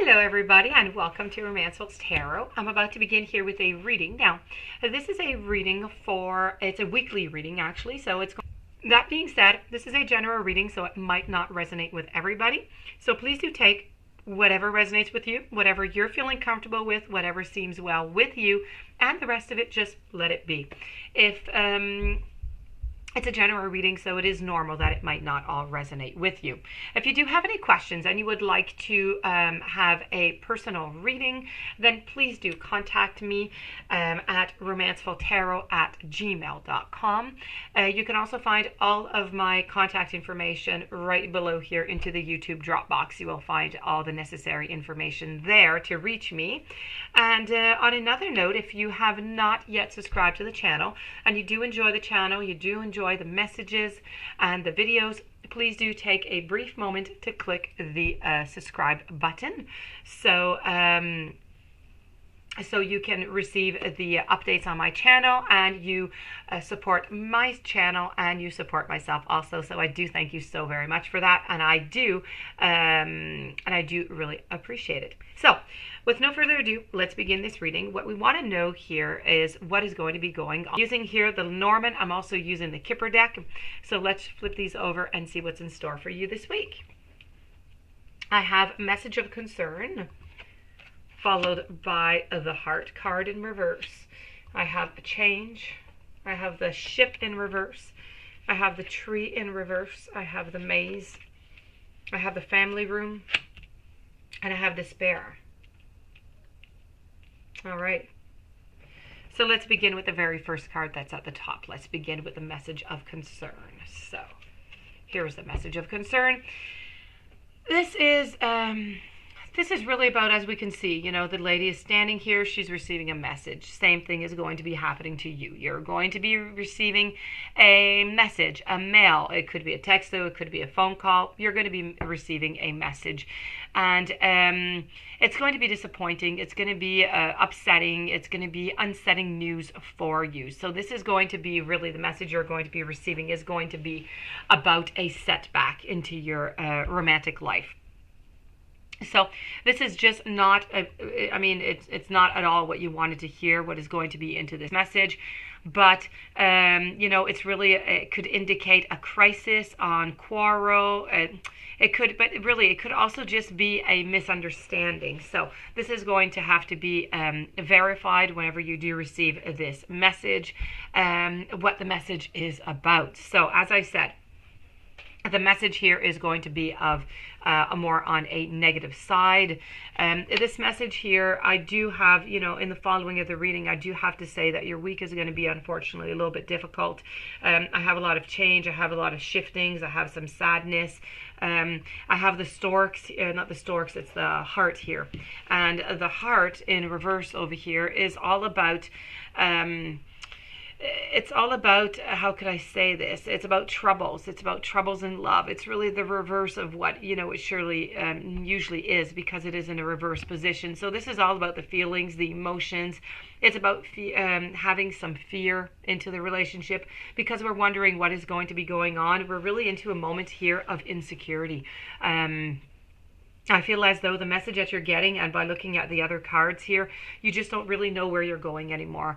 Hello everybody and welcome to Romancefull's Tarot. I'm about to begin here with a reading. Now, this is a reading it's a weekly reading actually, that being said, this is a general reading, so it might not resonate with everybody. So please do take whatever resonates with you, whatever you're feeling comfortable with, whatever seems well with you, and the rest of it, just let it be. If it's a general reading, so it is normal that it might not all resonate with you. If you do have any questions and you would like to have a personal reading, then please do contact me at romancefulltarot@gmail.com. You can also find all of my contact information right below here into the YouTube drop box. You will find all the necessary information there to reach me. And on another note, if you have not yet subscribed to the channel and you do enjoy the channel, you do enjoy the messages and the videos, please do take a brief moment to click the subscribe button so you can receive the updates on my channel, and you support my channel and you support myself also. So I do thank you so very much for that, and I do really appreciate it. So with no further ado, let's begin this reading. What we want to know here is what is going to be going on. Using here the Norman, I'm also using the Kipper deck. So let's flip these over and see what's in store for you this week. I have Message of Concern, followed by the Heart card in reverse. I have a Change. I have the Ship in reverse. I have the Tree in reverse. I have the Maze. I have the Family Room. And I have Despair. All right. So let's begin with the very first card that's at the top. Let's begin with the Message of Concern. So here's the Message of Concern. This is really about, as we can see, you know, the lady is standing here. She's receiving a message. Same thing is going to be happening to you. You're going to be receiving a message, a mail. It could be a text, though. It could be a phone call. You're going to be receiving a message. And it's going to be disappointing. It's going to be upsetting. It's going to be unsettling news for you. So this is going to be really the message you're going to be receiving is going to be about a setback into your romantic life. So this is just not, it's not at all what you wanted to hear, what is going to be into this message. But, you know, it's really, it could indicate a crisis on quarrel. It could also just be a misunderstanding. So this is going to have to be verified whenever you do receive this message, what the message is about. So as I said, the message here is going to be of more on a negative side. This message here, I do have, you know, in the following of the reading, I do have to say that your week is going to be, unfortunately, a little bit difficult. I have a lot of change. I have a lot of shiftings. I have some sadness. I have the storks, not the storks, it's the Heart here. And the Heart in reverse over here is all about... it's all about, how could I say this? It's about troubles. It's about troubles in love. It's really the reverse of what, you know, it surely usually is, because it is in a reverse position. So this is all about the feelings, the emotions. It's about having some fear into the relationship, because we're wondering what is going to be going on. We're really into a moment here of insecurity. I feel as though the message that you're getting, and by looking at the other cards here, you just don't really know where you're going anymore.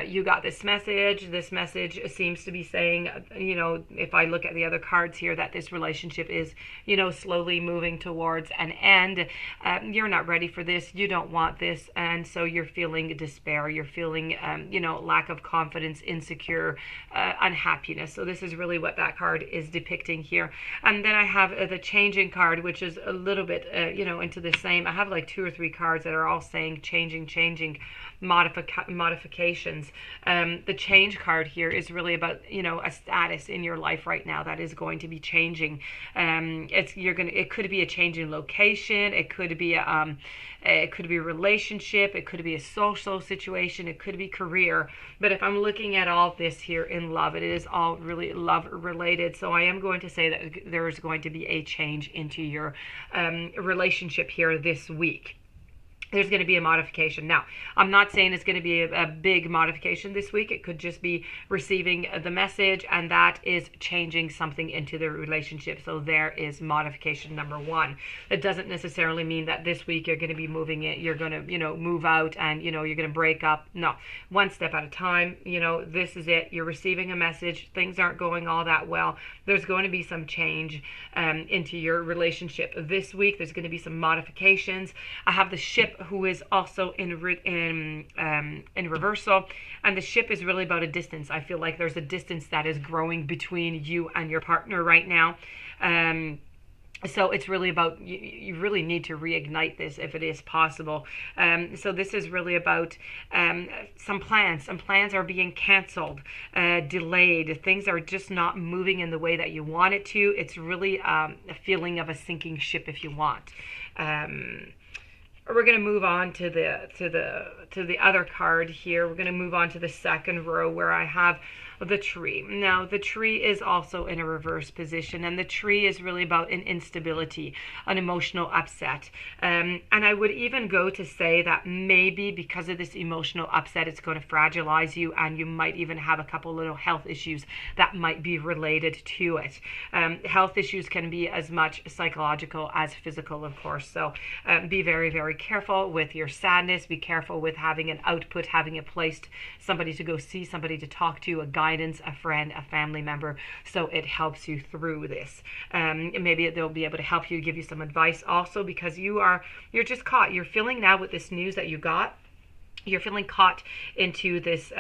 You got this message. This message seems to be saying, you know, if I look at the other cards here, that this relationship is, you know, slowly moving towards an end. You're not ready for this. You don't want this. And so you're feeling despair. You're feeling, you know, lack of confidence, insecure, unhappiness. So this is really what that card is depicting here. And then I have the Changing card, which is a little bit you know, into the same. I have like 2 or 3 cards that are all saying changing, modifications. The Change card here is really about, you know, a status in your life right now that is going to be changing. It could be a change in location. It could be a relationship. It could be a social situation. It could be career. But if I'm looking at all this here in love, it is all really love related. So I am going to say that there is going to be a change into your relationship here this week. there's going to be a modification. Now, I'm not saying it's going to be a big modification this week. It could just be receiving the message, and that is changing something into the relationship. So there is modification number one. It doesn't necessarily mean that this week you're going to be moving it, you're going to, move out and, you're going to break up. No, one step at a time. This is it. You're receiving a message. Things aren't going all that well. There's going to be some change into your relationship this week. There's going to be some modifications. I have the ship, who is also in reversal, and the ship is really about a distance. I feel like there's a distance that is growing between you and your partner right now. So it's really about, you really need to reignite this if it is possible. So this is really about some plans. Some plans are being canceled, delayed. Things are just not moving in the way that you want it to. It's really a feeling of a sinking ship, if you want. We're going to move on to the other card here. We're going to move on to the second row, where I have the tree. Now, the tree is also in a reverse position, and the tree is really about an instability, an emotional upset. And I would even go to say that maybe because of this emotional upset, it's going to fragilize you, and you might even have a couple little health issues that might be related to it. Health issues can be as much psychological as physical, of course. So be very, very careful with your sadness. Be careful with having an output, having a place, somebody to go see, somebody to talk to, a guidance, a friend, a family member, so it helps you through this. Maybe they'll be able to help you, give you some advice also, because you're just caught. You're feeling now with this news that you got. You're feeling caught into this,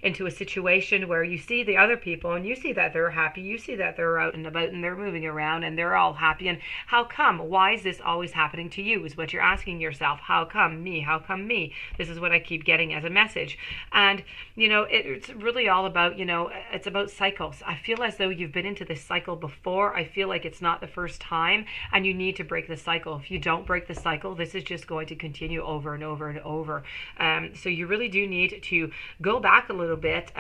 into a situation where you see the other people and you see that they're happy. You see that they're out and about and they're moving around and they're all happy. And how come? Why is this always happening to you? Is what you're asking yourself. How come me? How come me? This is what I keep getting as a message. And, it's really all about, it's about cycles. I feel as though you've been into this cycle before. I feel like it's not the first time, and you need to break the cycle. If you don't break the cycle, this is just going to continue over and over and over. So you really do need to go back a little bit,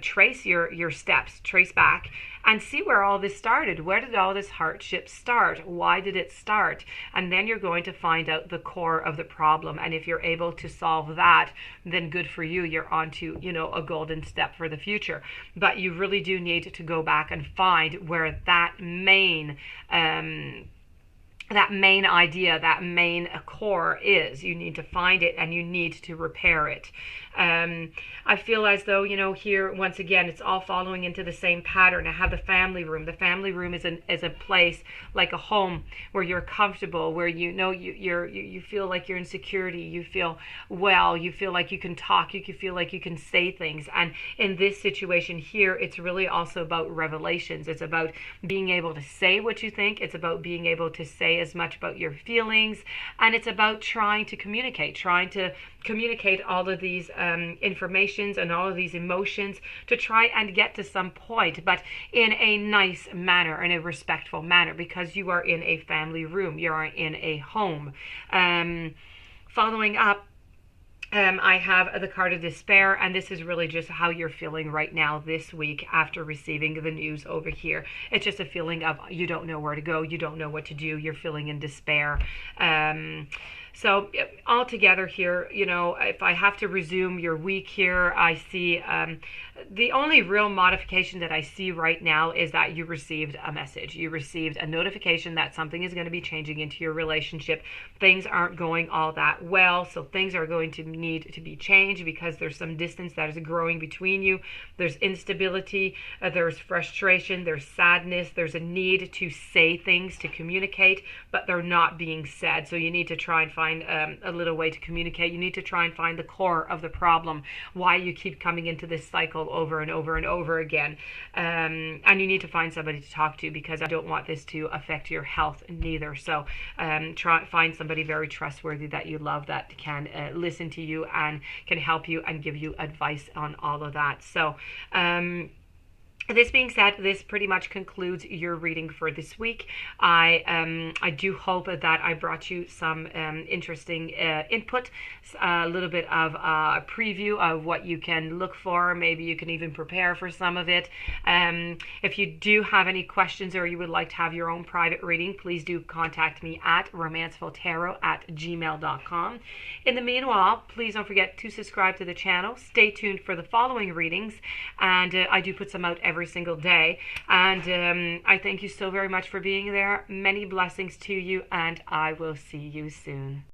trace your steps, trace back, and see where all this started. Where did all this hardship start? Why did it start? And then you're going to find out the core of the problem. And if you're able to solve that, then good for you. You're onto, a golden step for the future. But you really do need to go back and find where that main idea, that main core is. You need to find it and you need to repair it. I feel as though, here, once again, it's all following into the same pattern. I have the family room. The family room is a place like a home where you're comfortable, where you feel like you're in security, you feel well, you feel like you can talk, you can feel like you can say things. And in this situation here, it's really also about revelations. It's about being able to say what you think. It's about being able to say as much about your feelings, and it's about trying to communicate all of these informations and all of these emotions to try and get to some point, but in a nice manner, in a respectful manner, because you are in a family room, you are in a home. Following up, I have the card of despair, and this is really just how you're feeling right now this week after receiving the news over here. It's just a feeling of you don't know where to go, you don't know what to do, you're feeling in despair. So altogether here, if I have to resume your week here, I see the only real modification that I see right now is that you received a message. You received a notification that something is going to be changing into your relationship. Things aren't going all that well, so things are going to need to be changed because there's some distance that is growing between you. There's instability, there's frustration, there's sadness, there's a need to say things, to communicate, but they're not being said. So you need to try and find a little way to communicate. You need to try and find the core of the problem, why you keep coming into this cycle over and over and over again. And you need to find somebody to talk to, because I don't want this to affect your health neither. So find somebody very trustworthy that you love, that can listen to you and can help you and give you advice on all of that. So This being said, this pretty much concludes your reading for this week. I do hope that I brought you some interesting input, a little bit of a preview of what you can look for. Maybe you can even prepare for some of it. If you do have any questions or you would like to have your own private reading, please do contact me at romancefulltarot@gmail.com. In the meanwhile, please don't forget to subscribe to the channel. Stay tuned for the following readings, and I do put some out every single day. And I thank you so very much for being there. Many blessings to you, and I will see you soon.